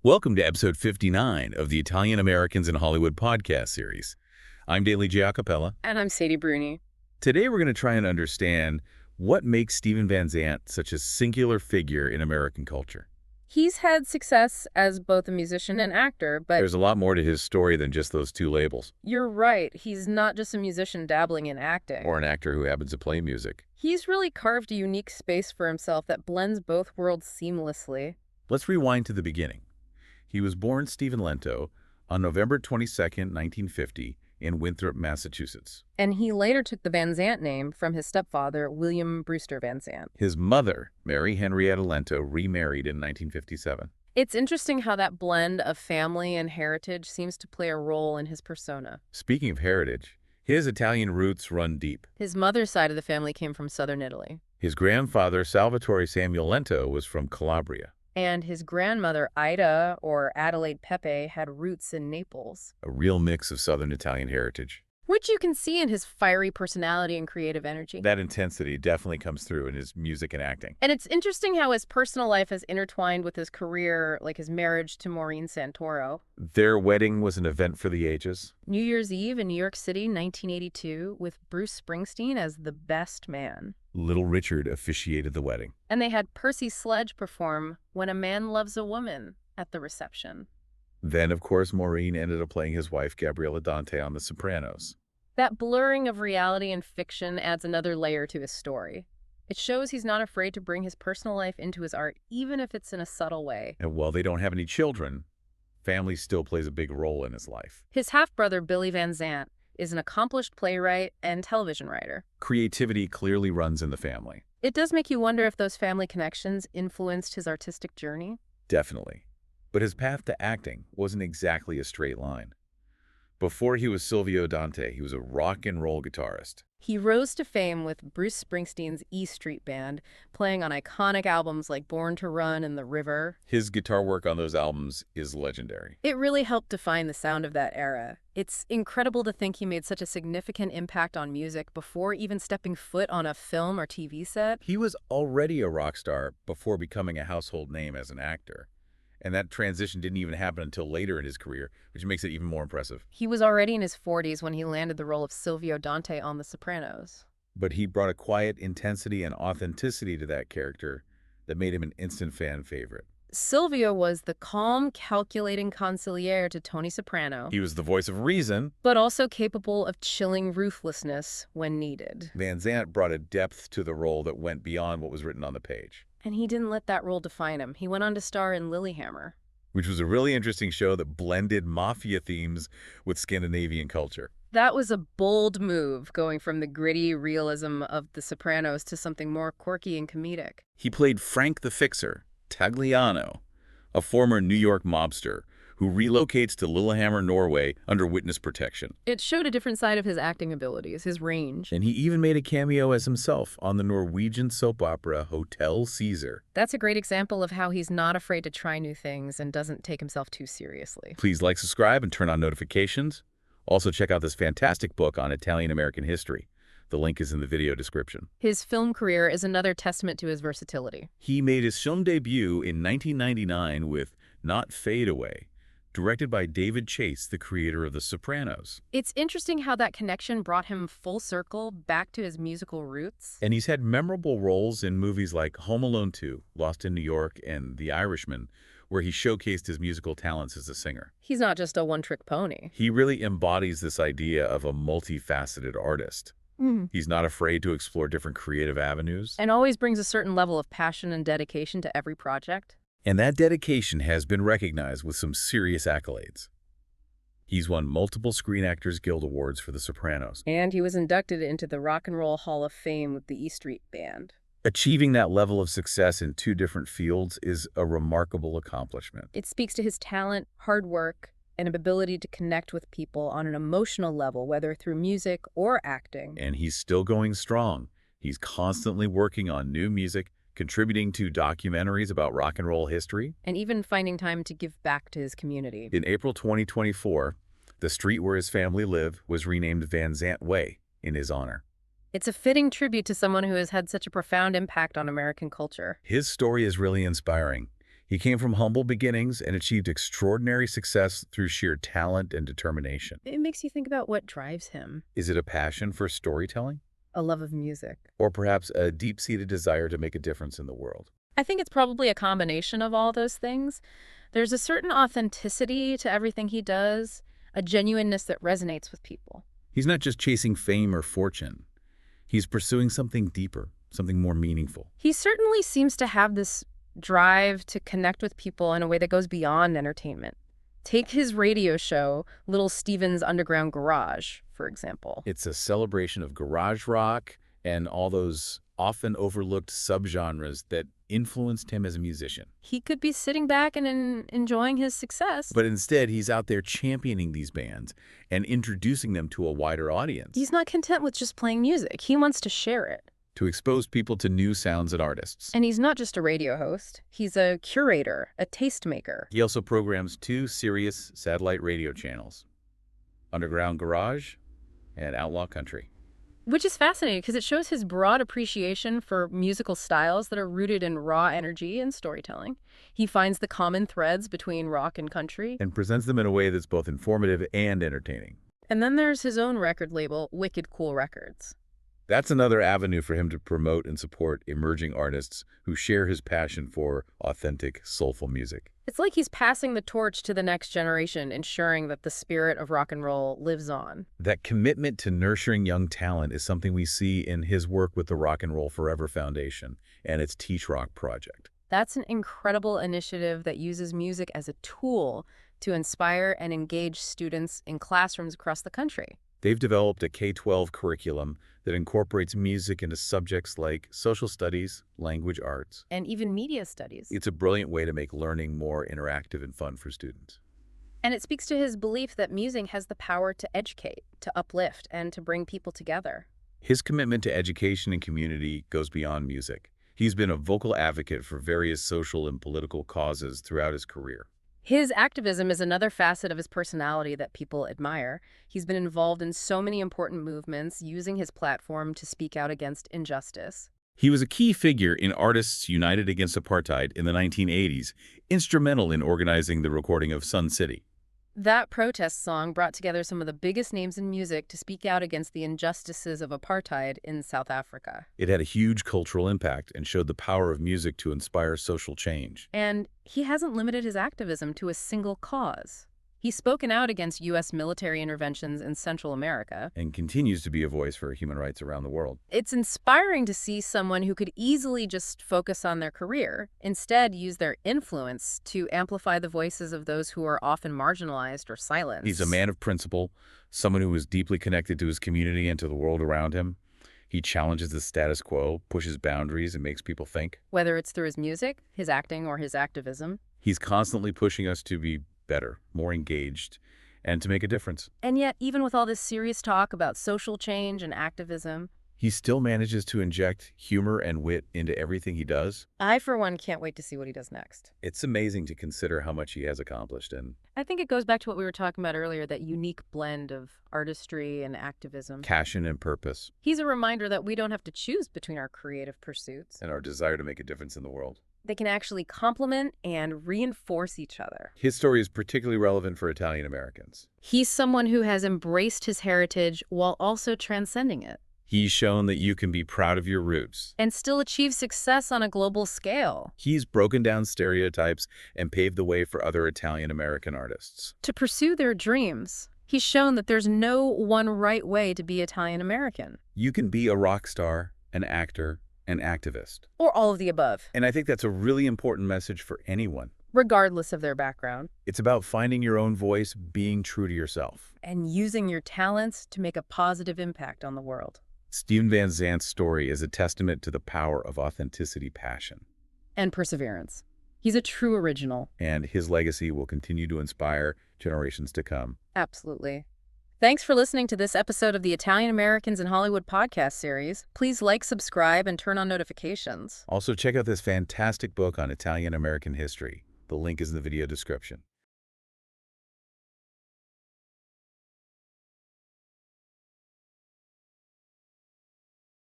Welcome to episode 59 of the Italian Americans in Hollywood podcast series. I'm Daley Giacopella. And I'm Sadie Bruni. Today we're going to try and understand what makes Steven Van Zandt such a singular figure in American culture. He's had success as both a musician and actor, but There's a lot more to his story than just those two labels. you're right, he's not just a musician dabbling in acting. Or an actor who happens to play music. He's really carved a unique space for himself that blends both worlds seamlessly. Let's rewind to the beginning. He was born Stephen Lento on November 22, 1950, in Winthrop, Massachusetts. And he later took the Van Zandt name from his stepfather, William Brewster Van Zandt. His mother, Mary Henrietta Lento, remarried in 1957. It's interesting how that blend of family and heritage seems to play a role in his persona. Speaking of heritage, his Italian roots run deep. His mother's side of the family came from southern Italy. His grandfather, Salvatore Samuel Lento, was from Calabria. And his grandmother, Ida, or Adelaide Pepe, had roots in Naples. A real mix of southern Italian heritage. Which you can see in his fiery personality and creative energy. That intensity definitely comes through in his music and acting. And it's interesting how his personal life has intertwined with his career, like his marriage to Maureen Santoro. Their wedding was an event for the ages. New Year's Eve in New York City, 1982, with Bruce Springsteen as the best man. Little Richard officiated the wedding. And they had Percy Sledge perform When a Man Loves a Woman at the reception. Then, of course, Maureen ended up playing his wife, Gabriella Dante, on The Sopranos. That blurring of reality and fiction adds another layer to his story. It shows he's not afraid to bring his personal life into his art, even if it's in a subtle way. And while they don't have any children, family still plays a big role in his life. His half-brother, Billy Van Zandt, is an accomplished playwright and television writer. Creativity clearly runs in the family. It does make you wonder if those family connections influenced his artistic journey. Definitely. But his path to acting wasn't exactly a straight line. Before he was Silvio Dante, he was a rock and roll guitarist. He rose to fame with Bruce Springsteen's E Street Band, playing on iconic albums like Born to Run and The River. His guitar work on those albums is legendary. It really helped define the sound of that era. It's incredible to think he made such a significant impact on music before even stepping foot on a film or TV set. He was already a rock star before becoming a household name as an actor. And that transition didn't even happen until later in his career, which makes it even more impressive. He was already in his 40s when he landed the role of Silvio Dante on The Sopranos. But he brought a quiet intensity and authenticity to that character that made him an instant fan favorite. Silvio was the calm, calculating consigliere to Tony Soprano. He was the voice of reason, but also capable of chilling ruthlessness when needed. Van Zandt brought a depth to the role that went beyond what was written on the page. And he didn't let that role define him. He went on to star in Lilyhammer, which was a really interesting show that blended mafia themes with Scandinavian culture. That was a bold move, going from the gritty realism of The Sopranos to something more quirky and comedic. He played Frank the Fixer, Tagliano, a former New York mobster who relocates to Lillehammer, Norway, under witness protection. It showed a different side of his acting abilities, his range. And he even made a cameo as himself on the Norwegian soap opera Hotel Caesar. That's a great example of how he's not afraid to try new things and doesn't take himself too seriously. Please like, subscribe, and turn on notifications. Also, check out this fantastic book on Italian-American history. The link is in the video description. His film career is another testament to his versatility. He made his film debut in 1999 with Not Fade Away, directed by David Chase, the creator of The Sopranos. It's interesting how that connection brought him full circle back to his musical roots. And he's had memorable roles in movies like Home Alone 2, Lost in New York, and The Irishman, where he showcased his musical talents as a singer. He's not just a one-trick pony. He really embodies this idea of a multifaceted artist. He's not afraid to explore different creative avenues. And always brings a certain level of passion and dedication to every project. And that dedication has been recognized with some serious accolades. He's won multiple Screen Actors Guild Awards for The Sopranos. And he was inducted into the Rock and Roll Hall of Fame with the E Street Band. Achieving that level of success in two different fields is a remarkable accomplishment. It speaks to his talent, hard work, and ability to connect with people on an emotional level, whether through music or acting. And he's still going strong. He's constantly working on new music, contributing to documentaries about rock and roll history, and even finding time to give back to his community. In April 2024, the street where his family lived was renamed Van Zandt Way in his honor. It's a fitting tribute to someone who has had such a profound impact on American culture. His story is really inspiring. He came from humble beginnings and achieved extraordinary success through sheer talent and determination. It makes you think about what drives him. Is it a passion for storytelling? A love of music. Or perhaps a deep-seated desire to make a difference in the world? I think it's probably a combination of all those things. There's a certain authenticity to everything he does, a genuineness that resonates with people. He's not just chasing fame or fortune. He's pursuing something deeper, something more meaningful. He certainly seems to have this drive to connect with people in a way that goes beyond entertainment. Take his radio show, Little Steven's Underground Garage, for example. It's a celebration of garage rock and all those often overlooked subgenres that influenced him as a musician. He could be sitting back and enjoying his success. But instead, he's out there championing these bands and introducing them to a wider audience. He's not content with just playing music. He wants to share it. To expose people to new sounds and artists. And he's not just a radio host. He's a curator, a tastemaker. He also programs 2 Sirius satellite radio channels, Underground Garage and Outlaw Country. Which is fascinating because it shows his broad appreciation for musical styles that are rooted in raw energy and storytelling. He finds the common threads between rock and country. And presents them in a way that's both informative and entertaining. And then there's his own record label, Wicked Cool Records. That's another avenue for him to promote and support emerging artists who share his passion for authentic, soulful music. It's like he's passing the torch to the next generation, ensuring that the spirit of rock and roll lives on. That commitment to nurturing young talent is something we see in his work with the Rock and Roll Forever Foundation and its TeachRock project. That's an incredible initiative that uses music as a tool to inspire and engage students in classrooms across the country. They've developed a K-12 curriculum that incorporates music into subjects like social studies, language arts, and even media studies. It's a brilliant way to make learning more interactive and fun for students. And it speaks to his belief that music has the power to educate, to uplift, and to bring people together. His commitment to education and community goes beyond music. He's been a vocal advocate for various social and political causes throughout his career. His activism is another facet of his personality that people admire. He's been involved in so many important movements, using his platform to speak out against injustice. He was a key figure in Artists United Against Apartheid in the 1980s, instrumental in organizing the recording of Sun City. That protest song brought together some of the biggest names in music to speak out against the injustices of apartheid in South Africa. It had a huge cultural impact and showed the power of music to inspire social change. And he hasn't limited his activism to a single cause. He's spoken out against U.S. military interventions in Central America. And continues to be a voice for human rights around the world. It's inspiring to see someone who could easily just focus on their career, instead use their influence to amplify the voices of those who are often marginalized or silenced. He's a man of principle, someone who is deeply connected to his community and to the world around him. He challenges the status quo, pushes boundaries, and makes people think. Whether it's through his music, his acting, or his activism. He's constantly pushing us to be better, more engaged, and to make a difference. And yet, even with all this serious talk about social change and activism, he still manages to inject humor and wit into everything he does. I, for one, can't wait to see what he does next. It's amazing to consider how much he has accomplished. And I think it goes back to what we were talking about earlier, that unique blend of artistry and activism. Passion and purpose. He's a reminder that we don't have to choose between our creative pursuits. And our desire to make a difference in the world. They can actually complement and reinforce each other. His story is particularly relevant for Italian Americans. He's someone who has embraced his heritage while also transcending it. He's shown that you can be proud of your roots. And still achieve success on a global scale. He's broken down stereotypes and paved the way for other Italian American artists to pursue their dreams. He's shown that there's no one right way to be Italian American. You can be a rock star, an actor, an activist. Or all of the above. And I think that's a really important message for anyone. Regardless of their background. It's about finding your own voice, being true to yourself. And using your talents to make a positive impact on the world. Steven Van Zandt's story is a testament to the power of authenticity, passion. And perseverance. He's a true original. And his legacy will continue to inspire generations to come. Absolutely. Thanks for listening to this episode of the Italian Americans in Hollywood podcast series. Please like, subscribe, and turn on notifications. Also, check out this fantastic book on Italian American history. The link is in the video description.